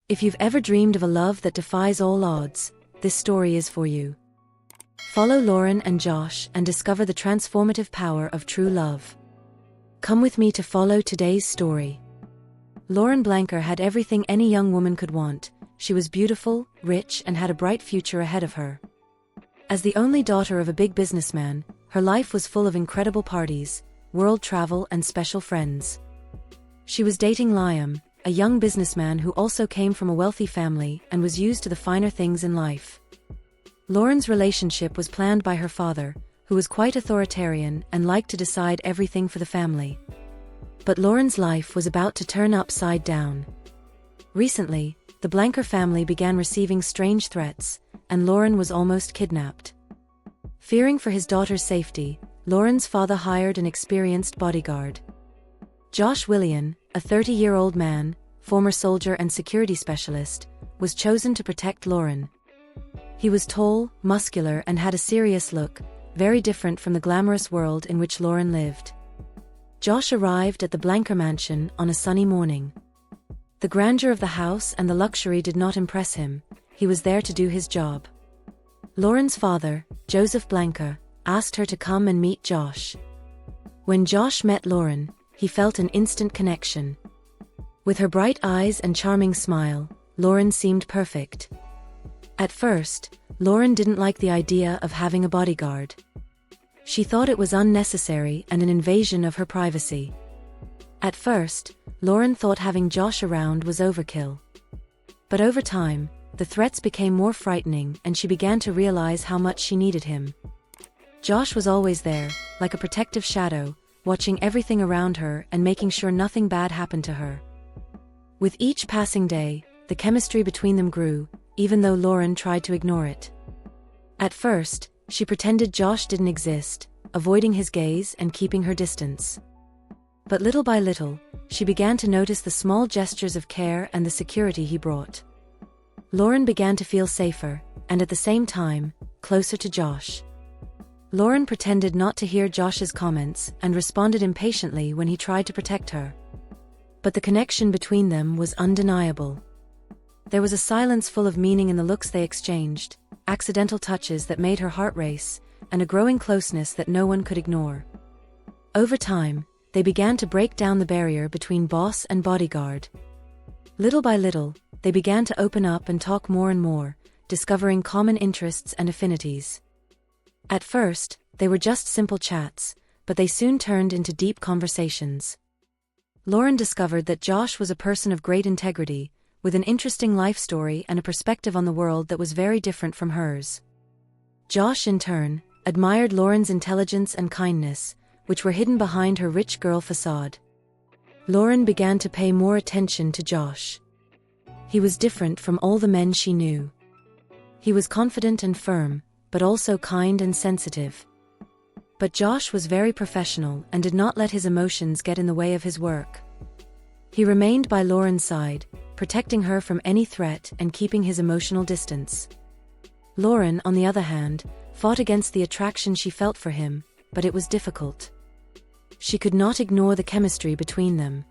If you've ever dreamed of a love that defies all odds, this story is for you. Follow Lauren and Josh and discover the transformative power of true love. Come with me to follow today's story. Lauren Blanker had everything any young woman could want. She was beautiful, rich, and had a bright future ahead of her. As the only daughter of a big businessman, her life was full of incredible parties, world travel, and special friends. She was dating Liam, a young businessman who also came from a wealthy family and was used to the finer things in life. Lauren's relationship was planned by her father, who was quite authoritarian and liked to decide everything for the family. But Lauren's life was about to turn upside down. Recently, the Blanker family began receiving strange threats, and Lauren was almost kidnapped. Fearing for his daughter's safety, Lauren's father hired an experienced bodyguard. Josh Willian, a 30-year-old man, former soldier and security specialist, was chosen to protect Lauren. He was tall, muscular, and had a serious look, very different from the glamorous world in which Lauren lived. Josh arrived at the Blanker mansion on a sunny morning. The grandeur of the house and the luxury did not impress him. He was there to do his job. Lauren's father, Joseph Blanker, asked her to come and meet Josh. When Josh met Lauren, he felt an instant connection. With her bright eyes and charming smile, Lauren seemed perfect. At first, Lauren didn't like the idea of having a bodyguard. She thought it was unnecessary and an invasion of her privacy. At first, Lauren thought having Josh around was overkill. But over time, the threats became more frightening and she began to realize how much she needed him. Josh was always there, like a protective shadow, watching everything around her and making sure nothing bad happened to her. With each passing day, the chemistry between them grew, even though Lauren tried to ignore it. At first, she pretended Josh didn't exist, avoiding his gaze and keeping her distance. But little by little, she began to notice the small gestures of care and the security he brought. Lauren began to feel safer, and at the same time, closer to Josh. Lauren pretended not to hear Josh's comments and responded impatiently when he tried to protect her. But the connection between them was undeniable. There was a silence full of meaning in the looks they exchanged, accidental touches that made her heart race, and a growing closeness that no one could ignore. Over time, they began to break down the barrier between boss and bodyguard. Little by little, they began to open up and talk more and more, discovering common interests and affinities. At first, they were just simple chats, but they soon turned into deep conversations. Lauren discovered that Josh was a person of great integrity, with an interesting life story and a perspective on the world that was very different from hers. Josh, in turn, admired Lauren's intelligence and kindness, which were hidden behind her rich girl facade. Lauren began to pay more attention to Josh. He was different from all the men she knew. He was confident and firm, but also kind and sensitive. But Josh was very professional and did not let his emotions get in the way of his work. He remained by Lauren's side, protecting her from any threat and keeping his emotional distance. Lauren, on the other hand, fought against the attraction she felt for him, but it was difficult. She could not ignore the chemistry between them.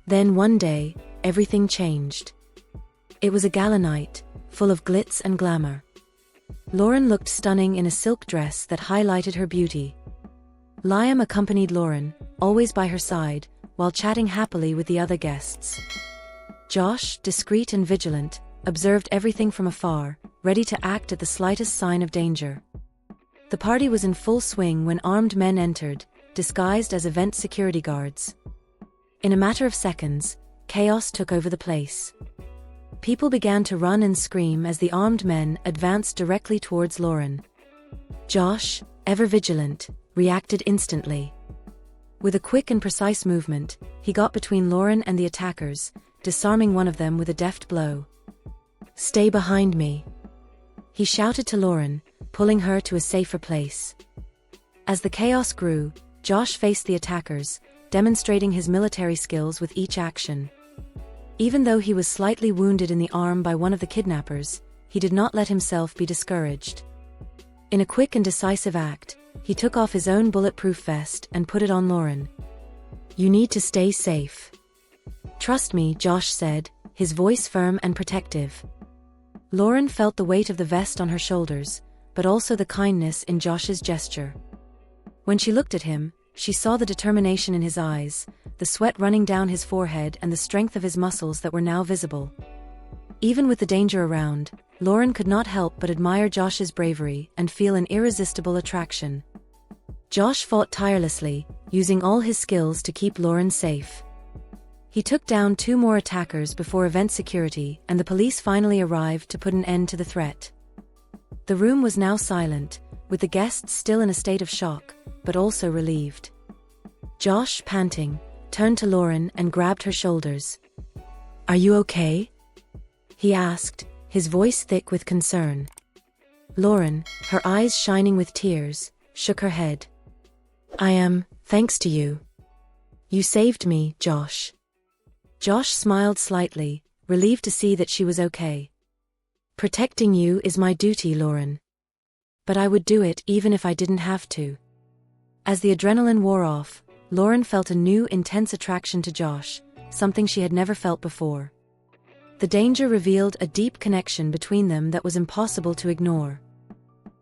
Then one day, everything changed. It was a gala night, full of glitz and glamour. Lauren looked stunning in a silk dress that highlighted her beauty. Liam accompanied Lauren, always by her side, while chatting happily with the other guests. Josh, discreet and vigilant, observed everything from afar, ready to act at the slightest sign of danger. The party was in full swing when armed men entered, disguised as event security guards. In a matter of seconds, chaos took over the place. People began to run and scream as the armed men advanced directly towards Lauren. Josh, ever vigilant, reacted instantly. With a quick and precise movement, he got between Lauren and the attackers, disarming one of them with a deft blow. "Stay behind me," he shouted to Lauren, pulling her to a safer place. As the chaos grew, Josh faced the attackers, demonstrating his military skills with each action. Even though he was slightly wounded in the arm by one of the kidnappers, he did not let himself be discouraged. In a quick and decisive act, he took off his own bulletproof vest and put it on Lauren. "You need to stay safe." "Trust me," Josh said, his voice firm and protective. Lauren felt the weight of the vest on her shoulders, but also the kindness in Josh's gesture. When she looked at him, she saw the determination in his eyes, the sweat running down his forehead and the strength of his muscles that were now visible. Even with the danger around, Lauren could not help but admire Josh's bravery and feel an irresistible attraction. Josh fought tirelessly, using all his skills to keep Lauren safe. He took down 2 more attackers before event security and the police finally arrived to put an end to the threat. The room was now silent, with the guests still in a state of shock, but also relieved. Josh, panting, turned to Lauren and grabbed her shoulders. "Are you okay?" he asked, his voice thick with concern. Lauren, her eyes shining with tears, shook her head. "I am, thanks to you. You saved me, Josh." Josh smiled slightly, relieved to see that she was okay. "Protecting you is my duty, Lauren. But I would do it even if I didn't have to." As the adrenaline wore off, Lauren felt a new intense attraction to Josh, something she had never felt before. The danger revealed a deep connection between them that was impossible to ignore.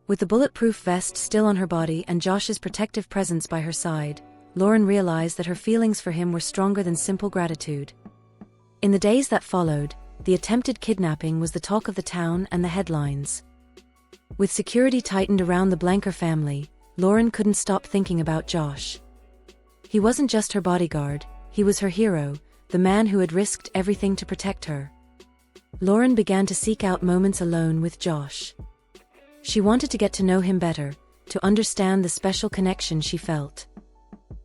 With the bulletproof vest still on her body and Josh's protective presence by her side, Lauren realized that her feelings for him were stronger than simple gratitude. In the days that followed, the attempted kidnapping was the talk of the town and the headlines. With security tightened around the Blanker family, Lauren couldn't stop thinking about Josh. He wasn't just her bodyguard, he was her hero, the man who had risked everything to protect her. Lauren began to seek out moments alone with Josh. She wanted to get to know him better, to understand the special connection she felt.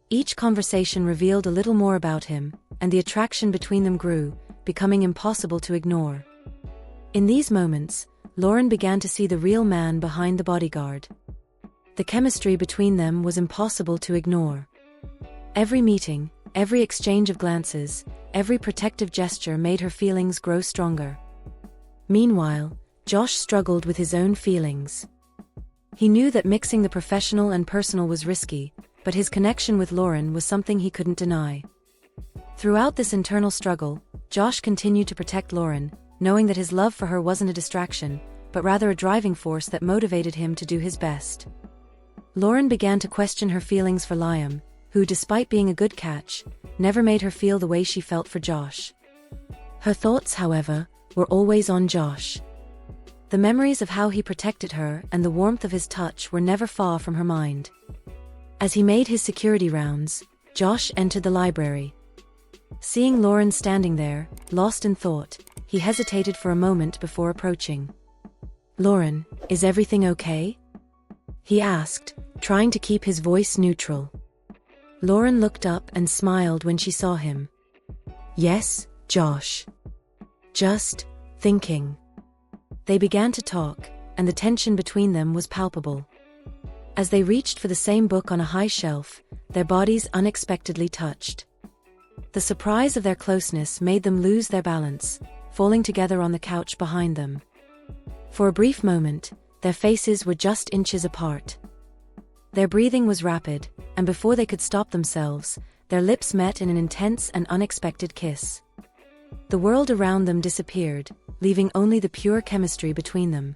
Each conversation revealed a little more about him, and the attraction between them grew, becoming impossible to ignore. In these moments, Lauren began to see the real man behind the bodyguard. The chemistry between them was impossible to ignore. Every meeting, every exchange of glances, every protective gesture made her feelings grow stronger. Meanwhile, Josh struggled with his own feelings. He knew that mixing the professional and personal was risky, but his connection with Lauren was something he couldn't deny. Throughout this internal struggle, Josh continued to protect Lauren, knowing that his love for her wasn't a distraction, but rather a driving force that motivated him to do his best. Lauren began to question her feelings for Liam, who, despite being a good catch, never made her feel the way she felt for Josh. Her thoughts, however, were always on Josh. The memories of how he protected her and the warmth of his touch were never far from her mind. As he made his security rounds, Josh entered the library. Seeing Lauren standing there, lost in thought, he hesitated for a moment before approaching. "Lauren, is everything okay?" he asked, trying to keep his voice neutral. Lauren looked up and smiled when she saw him. "Yes, Josh. Just thinking." They began to talk, and the tension between them was palpable. As they reached for the same book on a high shelf, their bodies unexpectedly touched. The surprise of their closeness made them lose their balance, falling together on the couch behind them. For a brief moment, their faces were just inches apart. Their breathing was rapid, and before they could stop themselves, their lips met in an intense and unexpected kiss. The world around them disappeared, leaving only the pure chemistry between them.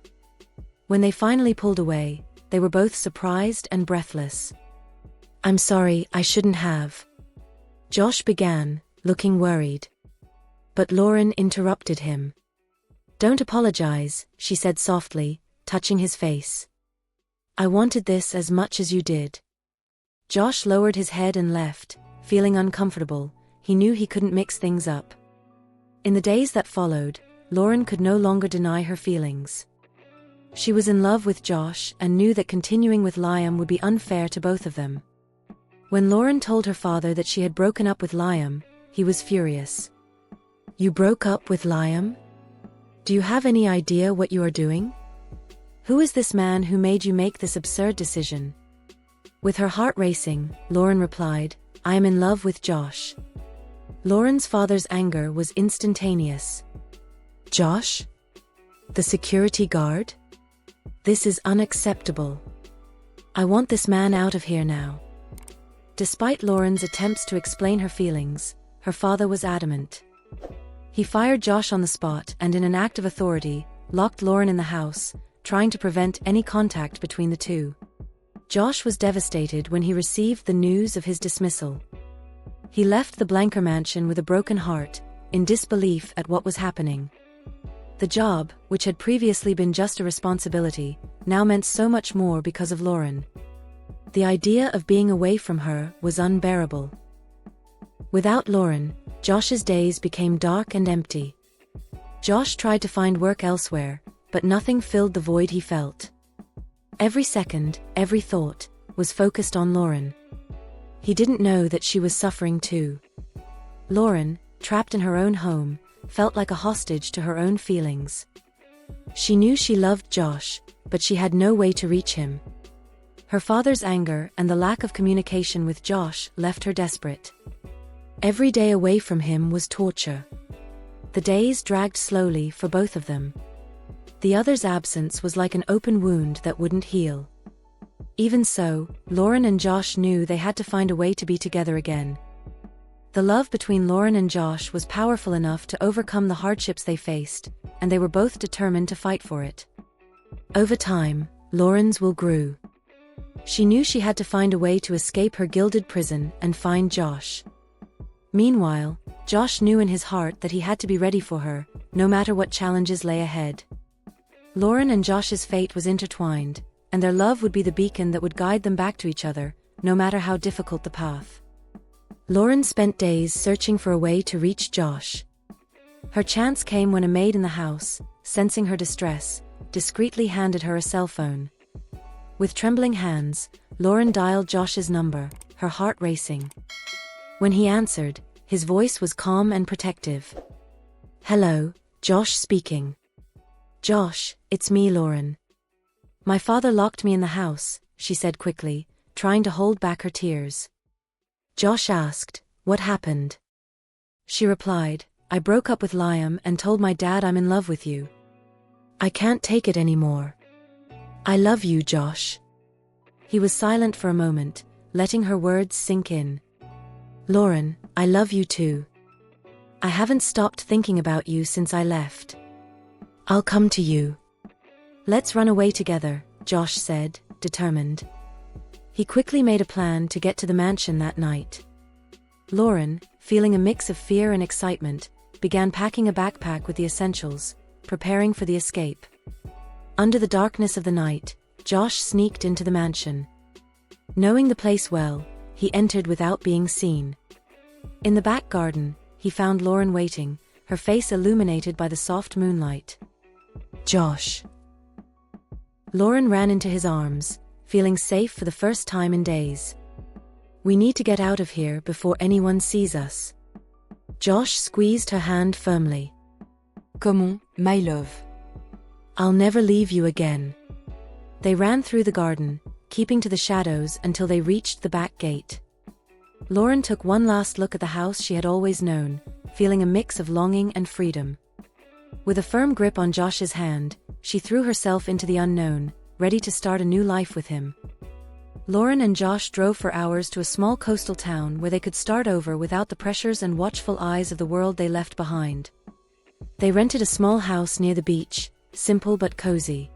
When they finally pulled away, they were both surprised and breathless. "I'm sorry, I shouldn't have," Josh began, looking worried. But Lauren interrupted him. "Don't apologize," she said softly, touching his face. "I wanted this as much as you did." Josh lowered his head and left, feeling uncomfortable. He knew he couldn't mix things up. In the days that followed, Lauren could no longer deny her feelings. She was in love with Josh and knew that continuing with Liam would be unfair to both of them. When Lauren told her father that she had broken up with Liam, he was furious. "You broke up with Liam? Do you have any idea what you are doing? Who is this man who made you make this absurd decision?" With her heart racing, Lauren replied, "I am in love with Josh." Lauren's father's anger was instantaneous. "Josh? The security guard? This is unacceptable. I want this man out of here now." Despite Lauren's attempts to explain her feelings, her father was adamant. He fired Josh on the spot and, in an act of authority, locked Lauren in the house, trying to prevent any contact between the two. Josh was devastated when he received the news of his dismissal. He left the Blanker mansion with a broken heart, in disbelief at what was happening. The job, which had previously been just a responsibility, now meant so much more because of Lauren. The idea of being away from her was unbearable. Without Lauren, Josh's days became dark and empty. Josh tried to find work elsewhere, but nothing filled the void he felt. Every second, every thought, was focused on Lauren. He didn't know that she was suffering too. Lauren, trapped in her own home, felt like a hostage to her own feelings. She knew she loved Josh, but she had no way to reach him. Her father's anger and the lack of communication with Josh left her desperate. Every day away from him was torture. The days dragged slowly for both of them. The other's absence was like an open wound that wouldn't heal. Even so, Lauren and Josh knew they had to find a way to be together again. The love between Lauren and Josh was powerful enough to overcome the hardships they faced, and they were both determined to fight for it. Over time, Lauren's will grew. She knew she had to find a way to escape her gilded prison and find Josh. Meanwhile, Josh knew in his heart that he had to be ready for her, no matter what challenges lay ahead. Lauren and Josh's fate was intertwined, and their love would be the beacon that would guide them back to each other, no matter how difficult the path. Lauren spent days searching for a way to reach Josh. Her chance came when a maid in the house, sensing her distress, discreetly handed her a cell phone. With trembling hands, Lauren dialed Josh's number, her heart racing. When he answered, his voice was calm and protective. "Hello, Josh speaking." "Josh, it's me, Lauren." "My father locked me in the house," she said quickly, trying to hold back her tears. Josh asked, "What happened?" She replied, "I broke up with Liam and told my dad I'm in love with you. I can't take it anymore. I love you, Josh." He was silent for a moment, letting her words sink in. "Lauren, I love you too. I haven't stopped thinking about you since I left. I'll come to you." "Let's run away together," Josh said, determined. He quickly made a plan to get to the mansion that night. Lauren, feeling a mix of fear and excitement, began packing a backpack with the essentials, preparing for the escape. Under the darkness of the night, Josh sneaked into the mansion. Knowing the place well, he entered without being seen. In the back garden, he found Lauren waiting, her face illuminated by the soft moonlight. "Josh." Lauren ran into his arms, feeling safe for the first time in days. "We need to get out of here before anyone sees us." Josh squeezed her hand firmly. "Comment, my love?" "I'll never leave you again." They ran through the garden, keeping to the shadows until they reached the back gate. Lauren took one last look at the house she had always known, feeling a mix of longing and freedom. With a firm grip on Josh's hand, she threw herself into the unknown, ready to start a new life with him. Lauren and Josh drove for hours to a small coastal town where they could start over without the pressures and watchful eyes of the world they left behind. They rented a small house near the beach, simple but cozy.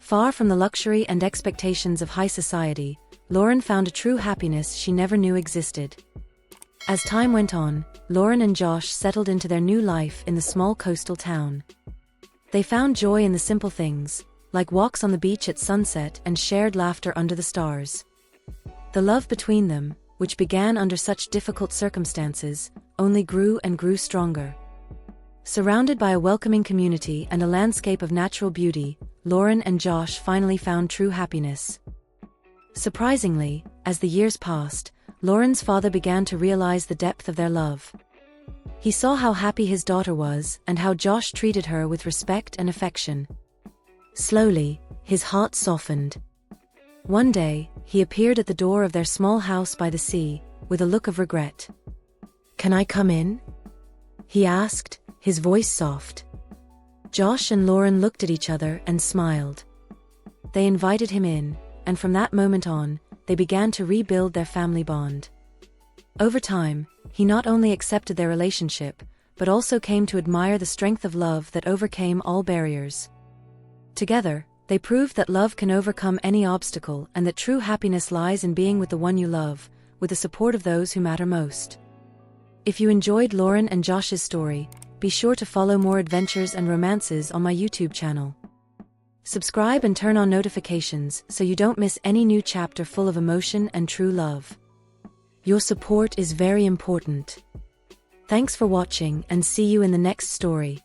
Far from the luxury and expectations of high society, Lauren found a true happiness she never knew existed. As time went on, Lauren and Josh settled into their new life in the small coastal town. They found joy in the simple things, like walks on the beach at sunset and shared laughter under the stars. The love between them, which began under such difficult circumstances, only grew and grew stronger. Surrounded by a welcoming community and a landscape of natural beauty, Lauren and Josh finally found true happiness. Surprisingly, as the years passed, Lauren's father began to realize the depth of their love. He saw how happy his daughter was and how Josh treated her with respect and affection. Slowly, his heart softened. One day, he appeared at the door of their small house by the sea, with a look of regret. "Can I come in?" he asked, his voice soft. Josh and Lauren looked at each other and smiled. They invited him in, and from that moment on, they began to rebuild their family bond. Over time, he not only accepted their relationship, but also came to admire the strength of love that overcame all barriers. Together, they proved that love can overcome any obstacle and that true happiness lies in being with the one you love, with the support of those who matter most. If you enjoyed Lauren and Josh's story, be sure to follow more adventures and romances on my YouTube channel. Subscribe and turn on notifications so you don't miss any new chapter full of emotion and true love. Your support is very important. Thanks for watching and see you in the next story.